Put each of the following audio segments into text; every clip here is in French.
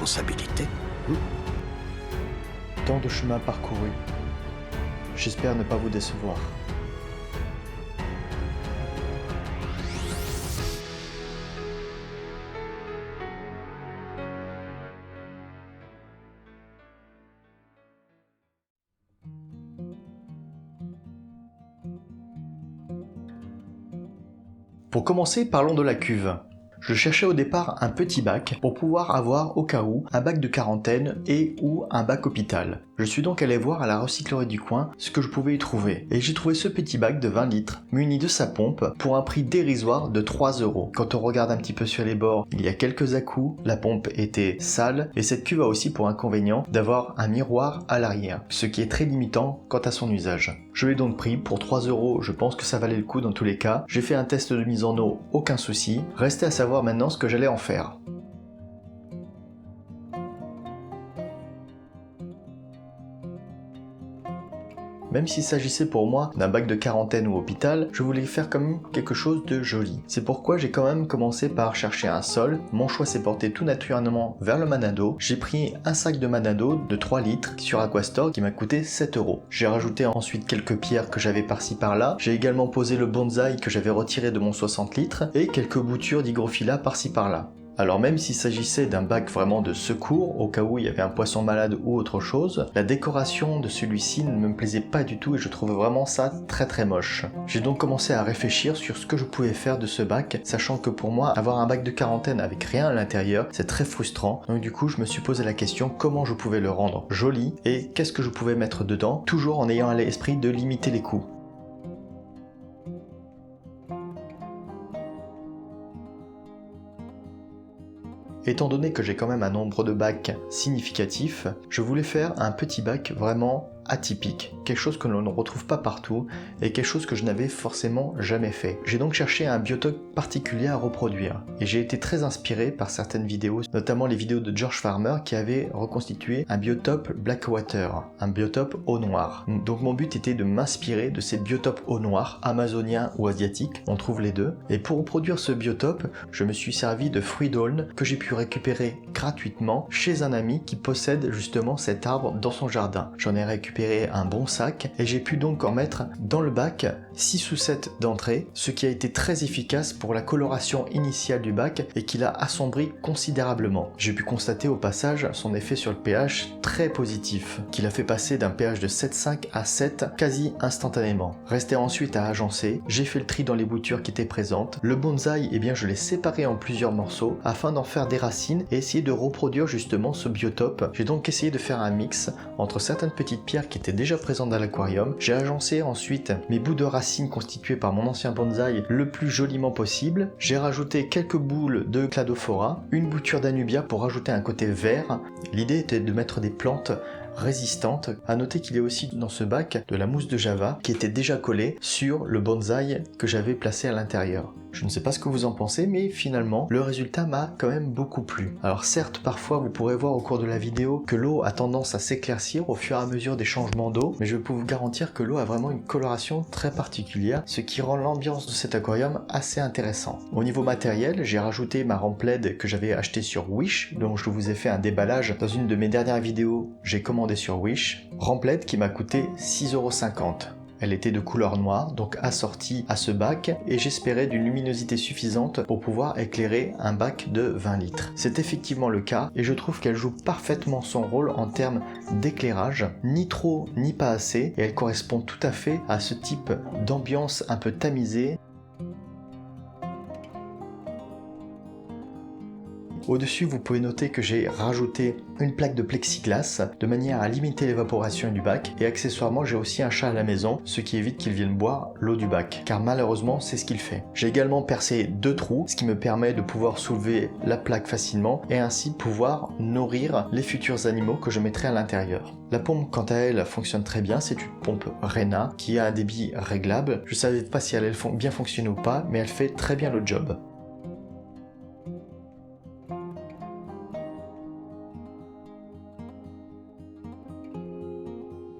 responsabilité. Tant de chemin parcouru. J'espère ne pas vous décevoir. Pour commencer, parlons de la cuve. Je cherchais au départ un petit bac pour pouvoir avoir au cas où un bac de quarantaine et ou un bac hôpital. Je suis donc allé voir à la recyclerie du coin ce que je pouvais y trouver. Et j'ai trouvé ce petit bac de 20 litres muni de sa pompe pour un prix dérisoire de 3 €. Quand on regarde un petit peu sur les bords, il y a quelques à-coups, la pompe était sale et cette cuve a aussi pour inconvénient d'avoir un miroir à l'arrière, ce qui est très limitant quant à son usage. Je l'ai donc pris pour 3 €, je pense que ça valait le coup dans tous les cas. J'ai fait un test de mise en eau, aucun souci. Restait à savoir maintenant ce que j'allais en faire. Même s'il s'agissait pour moi d'un bac de quarantaine ou hôpital, je voulais faire quand même quelque chose de joli. C'est pourquoi j'ai quand même commencé par chercher un sol. Mon choix s'est porté tout naturellement vers le Manado. J'ai pris un sac de Manado de 3 litres sur Aquastore qui m'a coûté 7 €. J'ai rajouté ensuite quelques pierres que j'avais par-ci par-là. J'ai également posé le bonsaï que j'avais retiré de mon 60 litres et quelques boutures d'hygrophila par-ci par-là. Alors même s'il s'agissait d'un bac vraiment de secours, au cas où il y avait un poisson malade ou autre chose, la décoration de celui-ci ne me plaisait pas du tout et je trouve vraiment ça très moche. J'ai donc commencé à réfléchir sur ce que je pouvais faire de ce bac, sachant que pour moi, avoir un bac de quarantaine avec rien à l'intérieur, c'est très frustrant. Donc du coup, je me suis posé la question comment je pouvais le rendre joli et qu'est-ce que je pouvais mettre dedans, toujours en ayant à l'esprit de limiter les coûts. Étant donné que j'ai quand même un nombre de bacs significatif, je voulais faire un petit bac vraiment atypique, quelque chose que l'on ne retrouve pas partout et quelque chose que je n'avais forcément jamais fait. J'ai donc cherché un biotope particulier à reproduire et j'ai été très inspiré par certaines vidéos, notamment les vidéos de George Farmer qui avait reconstitué un biotope Blackwater, un biotope eau noire. Donc mon but était de m'inspirer de ces biotopes eau noire, amazoniens ou asiatiques, on trouve les deux, et pour reproduire ce biotope, je me suis servi de fruits d'aulne que j'ai pu récupérer gratuitement chez un ami qui possède justement cet arbre dans son jardin. J'en ai récupéré un bon sac et j'ai pu donc en mettre dans le bac 6 ou 7 d'entrée, ce qui a été très efficace pour la coloration initiale du bac et qui l'a assombri considérablement. J'ai pu constater au passage son effet sur le pH très positif, qui l'a fait passer d'un pH de 7,5 à 7 quasi instantanément. Restait ensuite à agencer, j'ai fait le tri dans les boutures qui étaient présentes. Le bonsaï, eh bien je l'ai séparé en plusieurs morceaux afin d'en faire des racines et essayer de reproduire justement ce biotope. J'ai donc essayé de faire un mix entre certaines petites pierres qui étaient déjà présentes dans l'aquarium. J'ai agencé ensuite mes bouts de racines constitués par mon ancien bonsaï le plus joliment possible. J'ai rajouté quelques boules de cladophora, une bouture d'anubia pour rajouter un côté vert. L'idée était de mettre des plantes résistantes. À noter qu'il y a aussi dans ce bac de la mousse de java qui était déjà collée sur le bonsaï que j'avais placé à l'intérieur. Je ne sais pas ce que vous en pensez, mais finalement, le résultat m'a quand même beaucoup plu. Alors certes, parfois vous pourrez voir au cours de la vidéo que l'eau a tendance à s'éclaircir au fur et à mesure des changements d'eau, mais je peux vous garantir que l'eau a vraiment une coloration très particulière, ce qui rend l'ambiance de cet aquarium assez intéressant. Au niveau matériel, j'ai rajouté ma rampe LED que j'avais achetée sur Wish, dont je vous ai fait un déballage dans une de mes dernières vidéos, j'ai commandé sur Wish. Rampe LED qui m'a coûté 6,50 €. Elle était de couleur noire, donc assortie à ce bac, et j'espérais d'une luminosité suffisante pour pouvoir éclairer un bac de 20 litres. C'est effectivement le cas, et je trouve qu'elle joue parfaitement son rôle en termes d'éclairage, ni trop ni pas assez, et elle correspond tout à fait à ce type d'ambiance un peu tamisée. Au-dessus, vous pouvez noter que j'ai rajouté une plaque de plexiglas de manière à limiter l'évaporation du bac, et accessoirement j'ai aussi un chat à la maison, ce qui évite qu'il vienne boire l'eau du bac, car malheureusement c'est ce qu'il fait. J'ai également percé 2 trous, ce qui me permet de pouvoir soulever la plaque facilement et ainsi pouvoir nourrir les futurs animaux que je mettrai à l'intérieur. La pompe quant à elle fonctionne très bien, c'est une pompe Rena qui a un débit réglable. Je ne savais pas si elle allait bien fonctionner ou pas, mais elle fait très bien le job.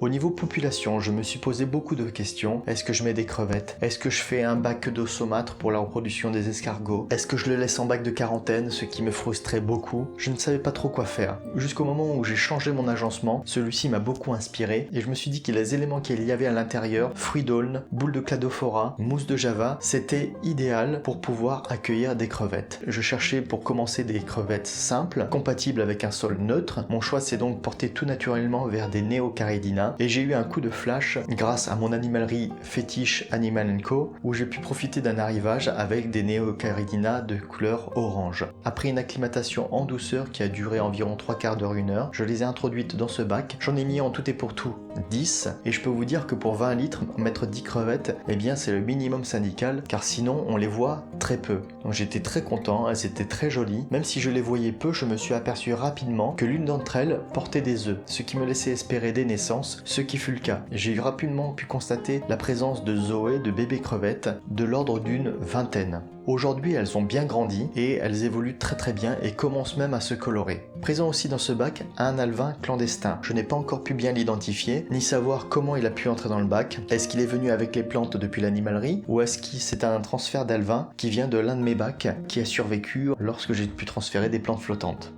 Au niveau population, je me suis posé beaucoup de questions. Est-ce que je mets des crevettes? Est-ce que je fais un bac d'eau saumâtre pour la reproduction des escargots? Est-ce que je le laisse en bac de quarantaine, ce qui me frustrait beaucoup? Je ne savais pas trop quoi faire. Jusqu'au moment où j'ai changé mon agencement, celui-ci m'a beaucoup inspiré et je me suis dit que les éléments qu'il y avait à l'intérieur, fruits d'aulne, boules de cladophora, mousse de java, c'était idéal pour pouvoir accueillir des crevettes. Je cherchais pour commencer des crevettes simples, compatibles avec un sol neutre. Mon choix s'est donc porté tout naturellement vers des Neocaridina et j'ai eu un coup de flash grâce à mon animalerie fétiche Animal Co où j'ai pu profiter d'un arrivage avec des Neocaridina de couleur orange. Après une acclimatation en douceur qui a duré environ 3/4 d'heure, 1 heure, je les ai introduites dans ce bac. J'en ai mis en tout et pour tout 10 et je peux vous dire que pour 20 litres, mettre 10 crevettes, eh bien c'est le minimum syndical car sinon on les voit très peu. Donc j'étais très content, elles étaient très jolies. Même si je les voyais peu, je me suis aperçu rapidement que l'une d'entre elles portait des œufs, ce qui me laissait espérer des naissances, ce qui fut le cas. J'ai rapidement pu constater la présence de zoé, de bébés crevettes, de l'ordre d'une vingtaine. Aujourd'hui, elles ont bien grandi et elles évoluent très bien et commencent même à se colorer. Présent aussi dans ce bac, un alevin clandestin. Je n'ai pas encore pu bien l'identifier, ni savoir comment il a pu entrer dans le bac. Est-ce qu'il est venu avec les plantes depuis l'animalerie ou est-ce que c'est un transfert d'alevin qui vient de l'un de mes bacs qui a survécu lorsque j'ai pu transférer des plantes flottantes.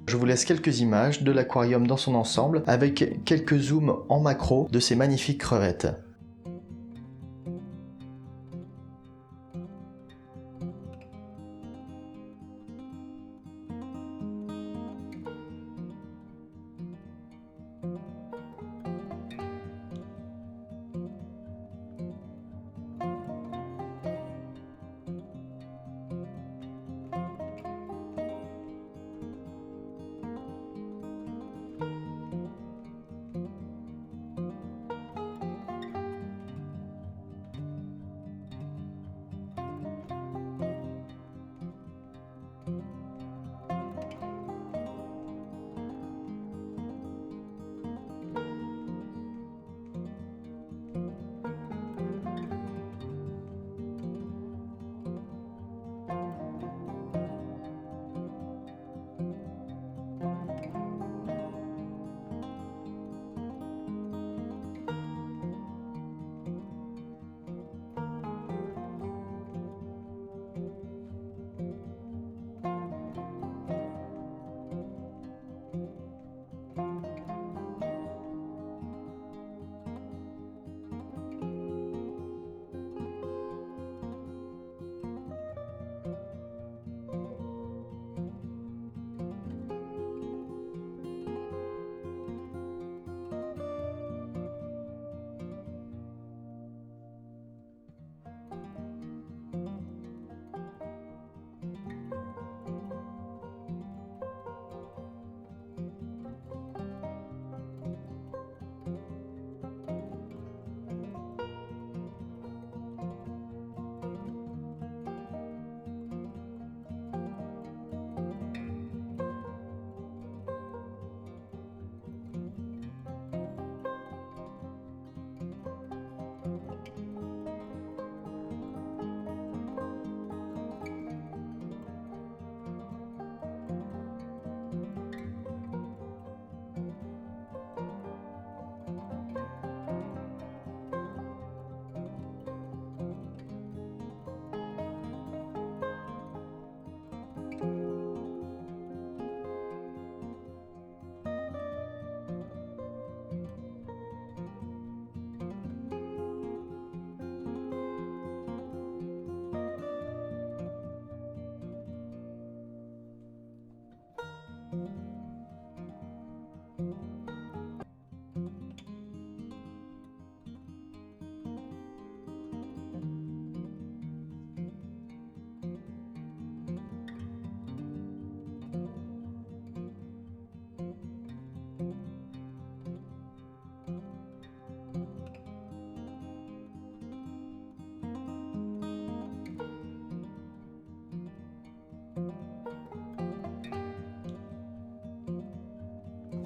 Je vous laisse quelques images de l'aquarium dans son ensemble avec quelques zooms en macro de ces magnifiques crevettes.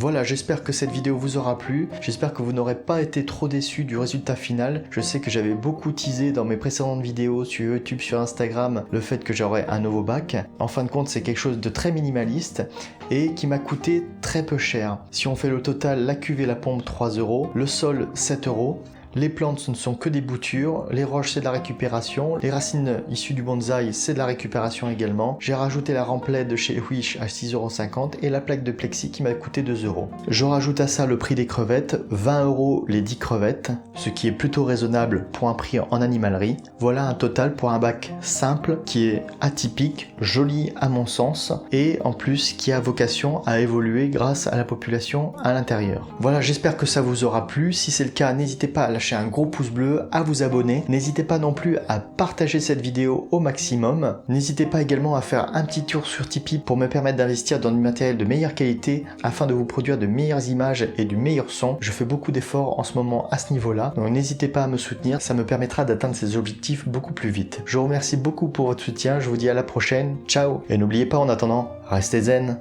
Voilà, j'espère que cette vidéo vous aura plu, j'espère que vous n'aurez pas été trop déçus du résultat final. Je sais que j'avais beaucoup teasé dans mes précédentes vidéos sur YouTube, sur Instagram, le fait que j'aurais un nouveau bac. En fin de compte, c'est quelque chose de très minimaliste et qui m'a coûté très peu cher. Si on fait le total, la cuve et la pompe 3 €, le sol 7 €. Les plantes, ce ne sont que des boutures, les roches, c'est de la récupération, les racines issues du bonsaï, c'est de la récupération également. J'ai rajouté la remplette de chez Wish à 6,50 € et la plaque de plexi qui m'a coûté 2 €. Je rajoute à ça le prix des crevettes, 20 € les 10 crevettes, ce qui est plutôt raisonnable pour un prix en animalerie. Voilà un total pour un bac simple qui est atypique, joli à mon sens et en plus qui a vocation à évoluer grâce à la population à l'intérieur. Voilà, j'espère que ça vous aura plu. Si c'est le cas, n'hésitez pas à lâcher un gros pouce bleu, à vous abonner. N'hésitez pas non plus à partager cette vidéo au maximum. N'hésitez pas également à faire un petit tour sur Tipeee pour me permettre d'investir dans du matériel de meilleure qualité afin de vous produire de meilleures images et du meilleur son. Je fais beaucoup d'efforts en ce moment à ce niveau-là, donc n'hésitez pas à me soutenir, ça me permettra d'atteindre ces objectifs beaucoup plus vite. Je vous remercie beaucoup pour votre soutien, je vous dis à la prochaine, ciao. Et n'oubliez pas en attendant, restez zen.